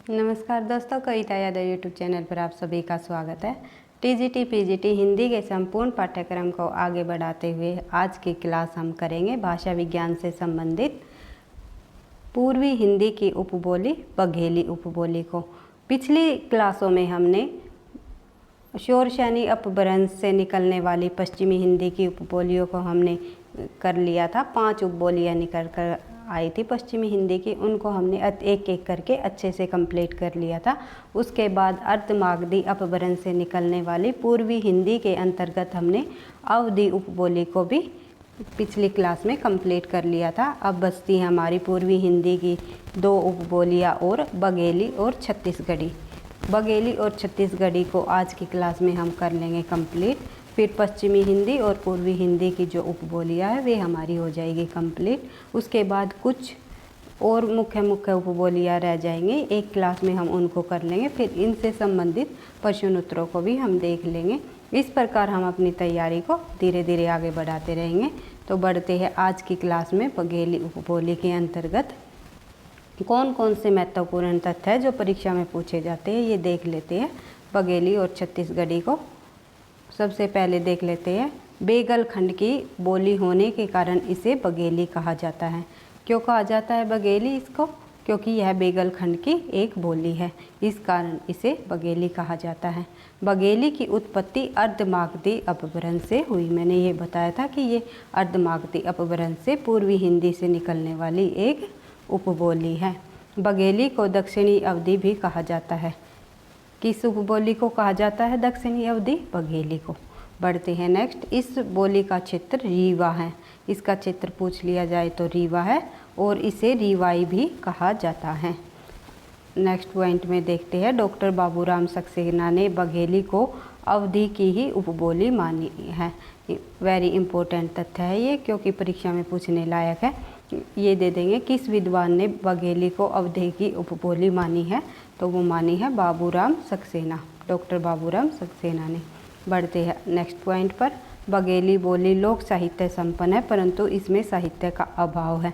नमस्कार दोस्तों, कविता Yadav YouTube channel पर आप सभी का स्वागत है। टीजीटी पीजीटी हिंदी के संपूर्ण पाठ्यक्रम को आगे बढ़ाते हुए आज की क्लास हम करेंगे भाषा विज्ञान से संबंधित पूर्वी हिंदी की उपबोली बघेली उपबोली को। पिछली क्लासों में हमने शोरशैनी अपभ्रंश से निकलने वाली पश्चिमी हिंदी की उपबोलियों को हमने कर लिया था। 5 उपबोलियाँ निकल कर आई थी पश्चिमी हिंदी की, उनको हमने एक एक करके अच्छे से कंप्लीट कर लिया था। उसके बाद अर्धमागधी अपभ्रंश से निकलने वाली पूर्वी हिंदी के अंतर्गत हमने अवधी उपबोली को भी पिछली क्लास में कंप्लीट कर लिया था। अब बचती है हमारी पूर्वी हिंदी की 2 उपबोलियाँ और बघेली और छत्तीसगढ़ी। बघेली और छत्तीसगढ़ी को आज की क्लास में हम कर लेंगे कंप्लीट। फिर पश्चिमी हिंदी और पूर्वी हिंदी की जो उपबोलियाँ है वे हमारी हो जाएगी कंप्लीट। उसके बाद कुछ और मुख्य उपबोलियाँ रह जाएंगी, एक क्लास में हम उनको कर लेंगे। फिर इनसे संबंधित प्रश्न उत्तरों को भी हम देख लेंगे। इस प्रकार हम अपनी तैयारी को धीरे धीरे आगे बढ़ाते रहेंगे। तो बढ़ते हैं आज की क्लास में। बघेली उपबोली के अंतर्गत कौन कौन से महत्वपूर्ण तथ्य है जो परीक्षा में पूछे जाते हैं, ये देख लेते हैं बघेली और छत्तीसगढ़ी को। सबसे पहले देख लेते हैं, बेगल खंड की बोली होने के कारण इसे बघेली कहा जाता है। क्यों कहा जाता है बघेली इसको? क्योंकि यह बेगल खंड की एक बोली है, इस कारण इसे बघेली कहा जाता है। बघेली की उत्पत्ति अर्धमागधी अपभ्रंश से हुई। मैंने ये बताया था कि ये अर्धमागधी अपभ्रंश से पूर्वी हिंदी से निकलने वाली एक उपबोली है। बघेली को दक्षिणी अवधी भी कहा जाता है। किस उपबोली को कहा जाता है दक्षिणी अवधी? बघेली को। बढ़ते हैं नेक्स्ट। इस बोली का क्षेत्र रीवा है। इसका क्षेत्र पूछ लिया जाए तो रीवा है और इसे रीवाई भी कहा जाता है। नेक्स्ट पॉइंट में देखते हैं, डॉक्टर बाबूराम सक्सेना ने बघेली को अवधी की ही उपबोली मानी है। वेरी इंपॉर्टेंट तथ्य है ये, क्योंकि परीक्षा में पूछने लायक है। ये दे देंगे, किस विद्वान ने बघेली को अवधी की उपबोली मानी है? तो वो मानी है बाबूराम सक्सेना, डॉक्टर बाबूराम सक्सेना ने। बढ़ते हैं नेक्स्ट पॉइंट पर। बघेली बोली लोक साहित्य संपन्न है, परंतु इसमें साहित्य का अभाव है।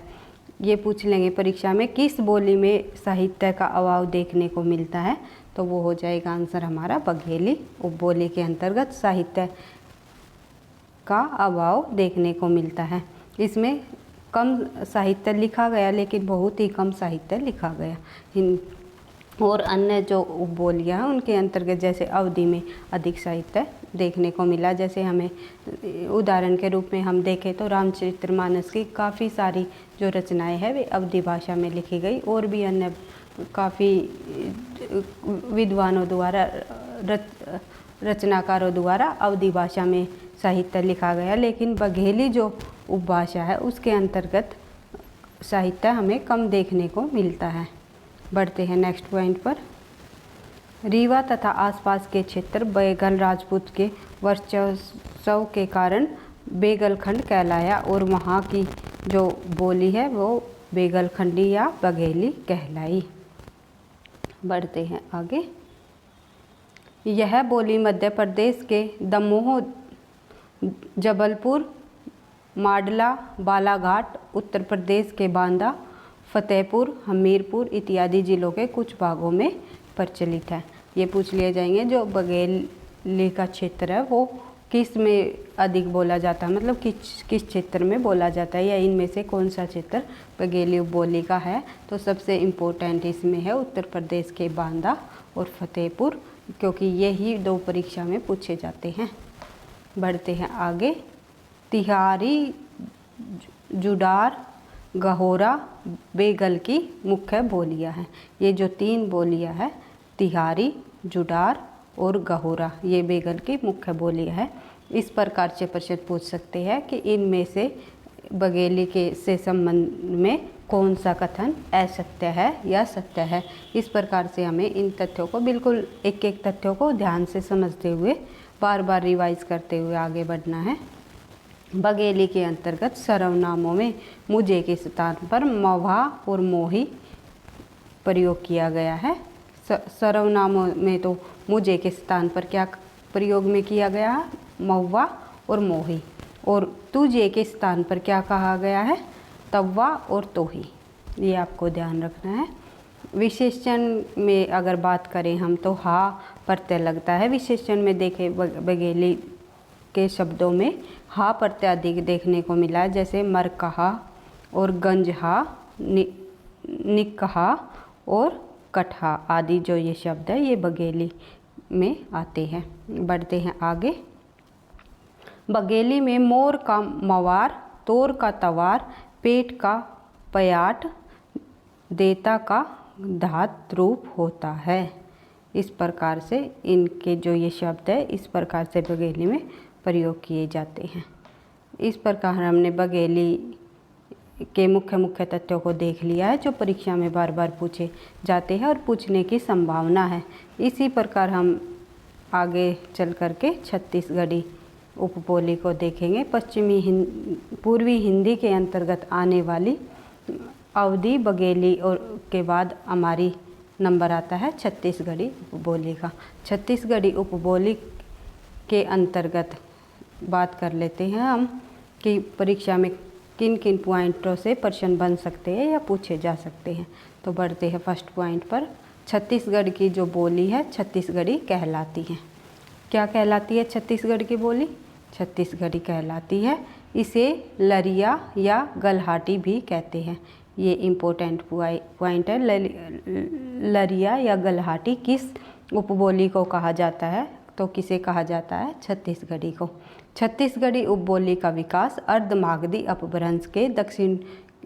ये पूछ लेंगे परीक्षा में, किस बोली में साहित्य का अभाव देखने को मिलता है? तो वो हो जाएगा आंसर हमारा बघेली उपबोली के अंतर्गत साहित्य का अभाव देखने को मिलता है। इसमें कम साहित्य लिखा गया, लेकिन बहुत ही कम साहित्य लिखा गया। और अन्य जो उपबोलियाँ हैं उनके अंतर्गत जैसे अवधी में अधिक साहित्य देखने को मिला। जैसे हमें उदाहरण के रूप में हम देखें तो रामचरितमानस की काफ़ी सारी जो रचनाएं हैं वे अवधी भाषा में लिखी गई, और भी अन्य काफ़ी विद्वानों द्वारा रचनाकारों द्वारा अवधी भाषा में साहित्य लिखा गया। लेकिन बघेली जो उपभाषा है उसके अंतर्गत साहित्य हमें कम देखने को मिलता है। बढ़ते हैं नेक्स्ट पॉइंट पर। रीवा तथा आसपास के क्षेत्र बेगल राजपूत के वर्चस्व के कारण बेगल खंड कहलाया, और वहाँ की जो बोली है वो बेगल खंडी या बघेली कहलाई। बढ़ते हैं आगे। यह बोली मध्य प्रदेश के दमोह, जबलपुर, माडला, बालाघाट, उत्तर प्रदेश के बांदा, फतेहपुर, हमीरपुर इत्यादि जिलों के कुछ भागों में प्रचलित है। ये पूछ लिए जाएंगे जो बघेली का क्षेत्र है वो किस में अधिक बोला जाता है, मतलब किस क्षेत्र में बोला जाता है, या इनमें से कौन सा क्षेत्र बघेली उपबोली का है? तो सबसे इम्पोर्टेंट इसमें है उत्तर प्रदेश के बांदा और फतेहपुर, क्योंकि यही 2 परीक्षा में पूछे जाते हैं। बढ़ते हैं आगे। तिहारी, जुडार, गहोरा बेगल की मुख्य बोलियां हैं। ये जो 3 बोलियां हैं, तिहारी, जुडार और गहोरा, ये बेगल की मुख्य बोलियां हैं। इस प्रकार से प्रश्न पूछ सकते हैं कि इनमें से बघेली के से संबंध में कौन सा कथन असत्य है या सत्य है। इस प्रकार से हमें इन तथ्यों को बिल्कुल एक एक तथ्यों को ध्यान से समझते हुए बार बार रिवाइज करते हुए आगे बढ़ना है। बघेली के अंतर्गत सर्वनामों में मुझे के स्थान पर मवा और मोही प्रयोग किया गया है। सर्वनामों में तो मुझे के स्थान पर क्या प्रयोग में किया गया है? मवा और मोही। और तुझे के स्थान पर क्या कहा गया है? तव्वा और तोही। ये आपको ध्यान रखना है। विशेषण में अगर बात करें हम तो हा प्रत्यय लगता है। विशेषण में देखें बघेली के शब्दों में हा प्रत्यय अधिक देखने को मिला है, जैसे मरकहा और गंजहा, निकहा और कटहा आदि जो ये शब्द है ये बघेली में आते हैं। बढ़ते हैं आगे। बघेली में मोर का मवार, तोर का तवार, पेट का पयाट, देता का धात रूप होता है। इस प्रकार से इनके जो ये शब्द है इस प्रकार से बघेली में प्रयोग किए जाते हैं। इस प्रकार हमने बघेली के मुख्य मुख्य तथ्यों को देख लिया है जो परीक्षा में बार बार पूछे जाते हैं और पूछने की संभावना है। इसी प्रकार हम आगे चल कर के छत्तीसगढ़ी उपबोली को देखेंगे। पूर्वी हिंदी के अंतर्गत आने वाली अवधी बघेली और के बाद हमारी नंबर आता है छत्तीसगढ़ी उपबोली का। छत्तीसगढ़ी उपबोली के अंतर्गत बात कर लेते हैं हम कि परीक्षा में किन किन पॉइंटों से प्रश्न बन सकते हैं या पूछे जा सकते हैं। तो बढ़ते हैं फर्स्ट पॉइंट पर। छत्तीसगढ़ की जो बोली है छत्तीसगढ़ी कहलाती है। क्या कहलाती है छत्तीसगढ़ की बोली? छत्तीसगढ़ी कहलाती है। इसे लरिया या गलहाटी भी कहते हैं। ये इम्पोर्टेंट पॉइंट है। लरिया या गलहाटी किस उपबोली को कहा जाता है? तो किसे कहा जाता है? छत्तीसगढ़ी को। छत्तीसगढ़ी उपबोली का विकास अर्धमागधी अपभ्रंश के दक्षिण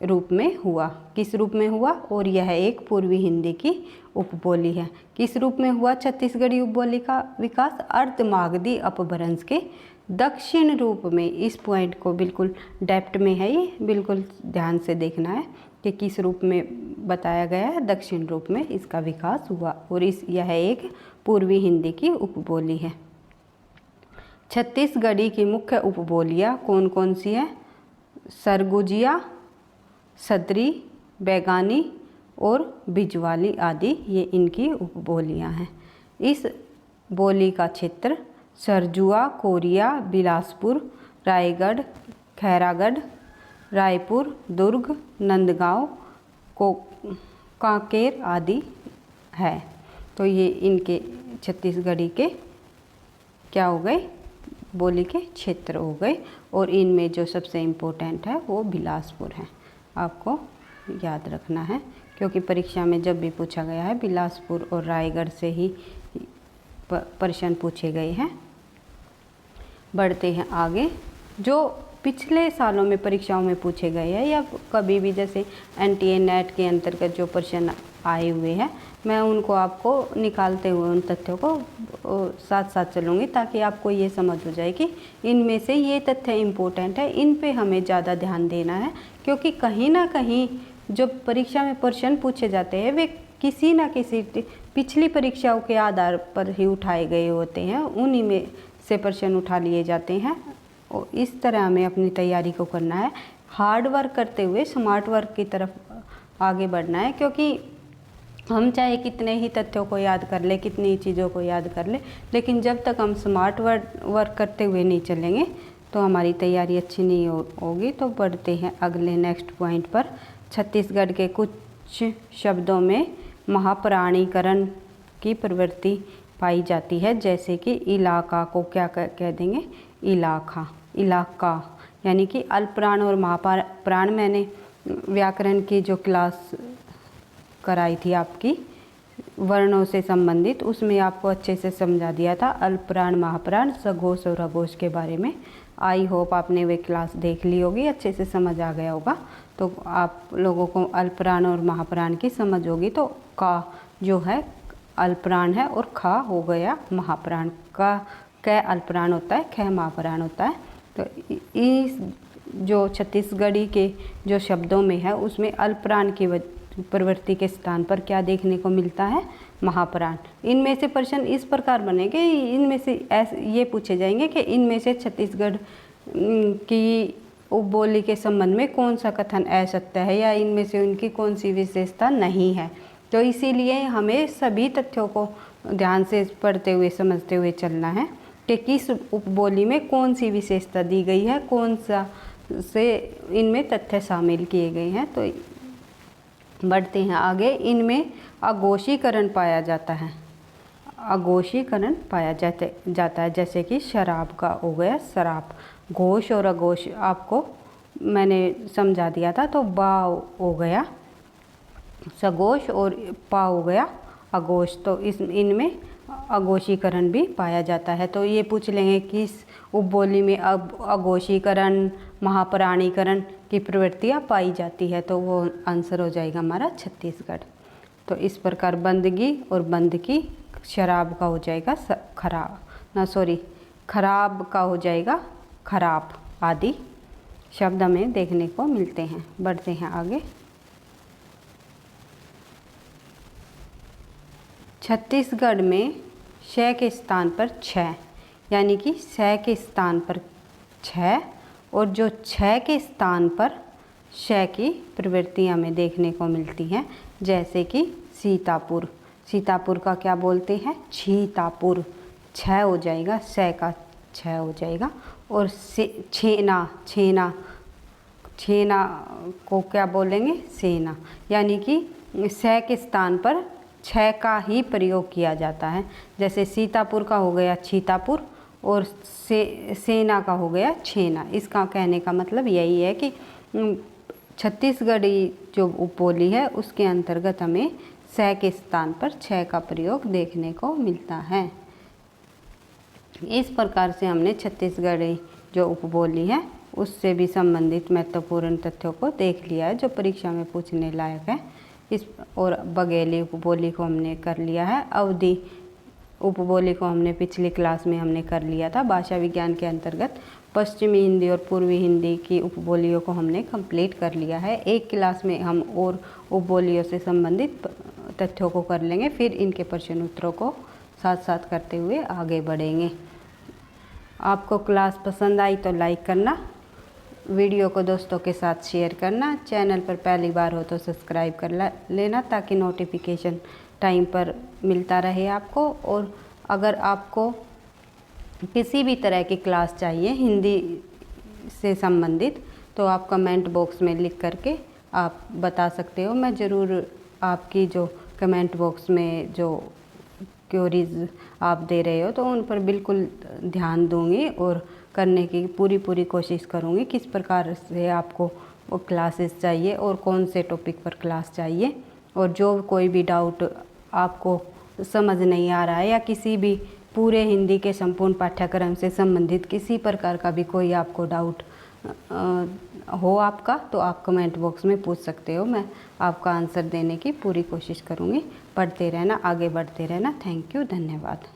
रूप में हुआ। किस रूप में हुआ? और यह एक पूर्वी हिंदी की उपबोली है। किस रूप में हुआ छत्तीसगढ़ी उपबोली का विकास? अर्धमागधी अपभ्रंश के दक्षिण रूप में। इस पॉइंट को बिल्कुल डेप्थ में है, ये बिल्कुल ध्यान से देखना है कि किस रूप में बताया गया है। दक्षिण रूप में इसका विकास हुआ और यह एक पूर्वी हिंदी की उपबोली है। छत्तीसगढ़ी की मुख्य उपबोलियाँ कौन कौन सी हैं? सरगुजिया, सदरी, बैगानी और बिजवाली आदि ये इनकी उपबोलियाँ हैं। इस बोली का क्षेत्र सरजुआ, कोरिया, बिलासपुर, रायगढ़, खैरागढ़, रायपुर, दुर्ग, नंदगांव, कांकेर आदि है। तो ये इनके छत्तीसगढ़ी के क्या हो गए? बोली के क्षेत्र हो गए। और इनमें जो सबसे इम्पोर्टेंट है वो बिलासपुर है। आपको याद रखना है क्योंकि परीक्षा में जब भी पूछा गया है बिलासपुर और रायगढ़ से ही प्रश्न पूछे गए हैं। बढ़ते हैं आगे। जो पिछले सालों में परीक्षाओं में पूछे गए हैं या कभी भी जैसे NTA नेट के अंतर्गत जो प्रश्न आए हुए हैं मैं उनको आपको निकालते हुए उन तथ्यों को साथ साथ चलूँगी ताकि आपको ये समझ हो जाए कि इनमें से ये तथ्य इम्पोर्टेंट है, इन पे हमें ज़्यादा ध्यान देना है। क्योंकि कहीं ना कहीं जो परीक्षा में प्रश्न पूछे जाते हैं वे किसी न किसी पिछली परीक्षाओं के आधार पर ही उठाए गए होते हैं, उन्हीं में से प्रश्न उठा लिए जाते हैं। और इस तरह हमें अपनी तैयारी को करना है, हार्ड वर्क करते हुए स्मार्ट वर्क की तरफ आगे बढ़ना है। क्योंकि हम चाहे कितने ही तथ्यों को याद कर ले, कितनी चीज़ों को याद कर ले, लेकिन जब तक हम स्मार्ट वर्क करते हुए नहीं चलेंगे तो हमारी तैयारी अच्छी नहीं होगी। तो बढ़ते हैं अगले नेक्स्ट पॉइंट पर। छत्तीसगढ़ के कुछ शब्दों में महाप्राणीकरण की प्रवृत्ति पाई जाती है, जैसे कि इलाका को क्या कह देंगे? इलाका, इलाका यानी कि अल्पप्राण और महाप्राण। मैंने व्याकरण की जो क्लास कराई थी आपकी वर्णों से संबंधित, उसमें आपको अच्छे से समझा दिया था अल्पप्राण, महाप्राण, सघोष और अघोष के बारे में। आई होप आपने वे क्लास देख ली होगी, अच्छे से समझ आ गया होगा। तो आप लोगों को अल्पप्राण और महाप्राण की समझ होगी। तो का जो है अल्पप्राण है और खा हो गया महाप्राण। का कै अल्पप्राण होता है, ख महाप्राण होता है। तो इस जो छत्तीसगढ़ी के जो शब्दों में है उसमें अल्पप्राण की प्रवृत्ति के स्थान पर क्या देखने को मिलता है? महाप्राण। इनमें से प्रश्न इस प्रकार बनेंगे, इनमें से ऐसे ये पूछे जाएंगे कि इनमें से छत्तीसगढ़ की उपबोली के संबंध में कौन सा कथन असत्य है या इनमें से उनकी कौन सी विशेषता नहीं है। तो इसीलिए हमें सभी तथ्यों को ध्यान से पढ़ते हुए समझते हुए चलना है कि किस उपबोली में कौन सी विशेषता दी गई है, कौन सा से इनमें तथ्य शामिल किए गए हैं। तो बढ़ते हैं आगे। इनमें अघोषीकरण पाया जाता है, अघोषीकरण पाया जाता है, जैसे कि शराब का हो गया शराब। घोष और अघोष आपको मैंने समझा दिया था। तो बा हो गया सघोष और पा हो गया अघोष। तो इनमें अघोषीकरण भी पाया जाता है। तो ये पूछ लेंगे किस उपबोली में अघोषीकरण महाप्राणीकरण की प्रवृत्तियाँ पाई जाती है, तो वो आंसर हो जाएगा हमारा छत्तीसगढ़। तो इस प्रकार बंदगी और बंदगी, शराब का हो जाएगा खराब का हो जाएगा खराब, आदि शब्द हमें देखने को मिलते हैं। बढ़ते हैं आगे। छत्तीसगढ़ में श के स्थान पर छ, यानी कि स के स्थान पर छ, और जो छ के स्थान पर श की प्रवृत्ति हमें देखने को मिलती हैं, जैसे कि सीतापुर। सीतापुर का क्या बोलते हैं? छीतापुर। छ हो जाएगा, स का छ हो जाएगा। और छेना, छेना, छेना को क्या बोलेंगे? सेना। यानी कि स के स्थान पर छ का ही प्रयोग किया जाता है। जैसे सीतापुर का हो गया छीतापुर और सेना का हो गया छेना। इसका कहने का मतलब यही है कि छत्तीसगढ़ी जो उपबोली है उसके अंतर्गत हमें स के स्थान पर छ का प्रयोग देखने को मिलता है। इस प्रकार से हमने छत्तीसगढ़ी जो उपबोली है उससे भी संबंधित महत्वपूर्ण तथ्यों को देख लिया है जो परीक्षा में पूछने लायक है। इस और बघेली उपबोली को हमने कर लिया है। अवधि उपबोली को हमने पिछली क्लास में हमने कर लिया था। भाषा विज्ञान के अंतर्गत पश्चिमी हिंदी और पूर्वी हिंदी की उपबोलियों को हमने कंप्लीट कर लिया है। एक क्लास में हम और उपबोलियों से संबंधित तथ्यों को कर लेंगे, फिर इनके प्रश्न उत्तरों को साथ साथ करते हुए आगे बढ़ेंगे। आपको क्लास पसंद आई तो लाइक करना, वीडियो को दोस्तों के साथ शेयर करना, चैनल पर पहली बार हो तो सब्सक्राइब कर लेना ताकि नोटिफिकेशन टाइम पर मिलता रहे आपको। और अगर आपको किसी भी तरह की क्लास चाहिए हिंदी से संबंधित तो आप कमेंट बॉक्स में लिख करके आप बता सकते हो। मैं ज़रूर आपकी जो कमेंट बॉक्स में जो क्वेरीज आप दे रहे हो तो उन पर बिल्कुल ध्यान दूंगी और करने की पूरी कोशिश करूंगी। किस प्रकार से आपको वो क्लासेस चाहिए और कौन से टॉपिक पर क्लास चाहिए, और जो कोई भी डाउट आपको समझ नहीं आ रहा है या किसी भी पूरे हिंदी के संपूर्ण पाठ्यक्रम से संबंधित किसी प्रकार का भी कोई आपको डाउट हो आपका, तो आप कमेंट बॉक्स में पूछ सकते हो। मैं आपका आंसर देने की पूरी कोशिश करूँगी। पढ़ते रहना, आगे बढ़ते रहना। थैंक यू, धन्यवाद।